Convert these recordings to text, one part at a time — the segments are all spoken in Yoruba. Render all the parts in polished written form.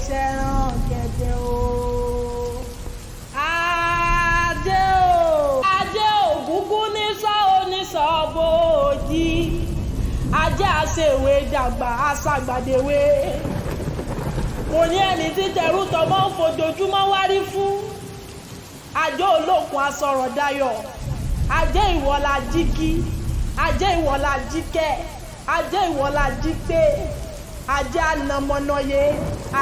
ṣẹran gẹ̀dẹ̀ o. Ajé o, ajé ògúngún ní sọ onísọ bòójì. Ajé àṣewé dàgbà àṣàgbàdéwé. Mo ní ẹni tí tẹrú tọmọ ń fojoojúmọ́ wárí fún. Ajé olókun asọ̀rọ̀ dayọ̀. Ajé ìwọ̀la jíkí. Ajé ìwọ̀la jíkẹ́. Ajé ìwọ̀la jípé. Ajé anamọ́nọ́yé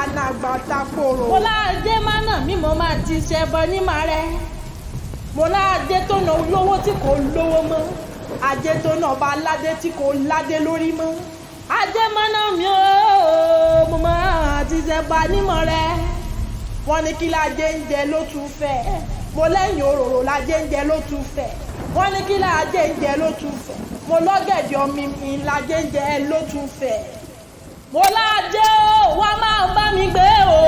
anagbàtàkòrò. Mo láàjé mánà mi mo máa ti ṣẹbọ nímọ̀ rẹ̀. Mo láàjé tó nà olówó tí kò lówó mọ́. Ajé tó nà ọba aládé tí kò ládé lórí mọ́. Ajé mánà mi ó mo máa ti ṣẹbọ nímọ̀ rẹ̀. Wọ́n ní kí lájé ń jẹ ló tún fẹ́. Mo lẹ́yìn òróró lájé ń jẹ ló tún fẹ́. Wọ́n ní kí lájé ń jẹ ló tún fẹ́. Mo lọ́gẹ̀dẹ̀ ọmọ mi lájé ń jẹ ló tún fẹ́. Mo lájé o wá máa bá mi gbé o.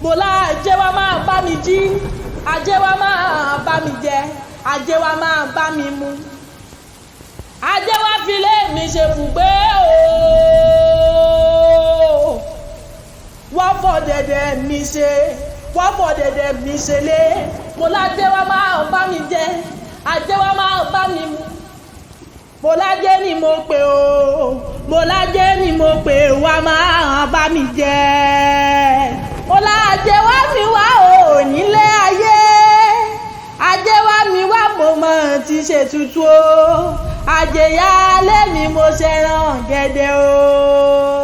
Mo lájé wá máa bá mi jí. Ajé wá máa bá mi jẹ. Ajé wá máa bá mi mu. Ajé wá fi lé mi ṣe bùgbé o. Wọ́n fọ̀ dẹ̀dẹ̀ mi ṣe. Wọ́n fọ̀ dẹ̀dẹ̀ mi ṣe lé. Mo lájé wá máa bá mi jẹ. Ajé wá máa bá mi mu. Mo lájé ni mo pè o. Mo lájé ni mo pè wá máa bá mi jẹ. Mo lájé wá mi wá o nílé ayé. Ajé wá mi wá mo mọ̀ ti ṣe tutù o. Ajé yálé mi mo ṣẹran gẹ̀dẹ̀ o.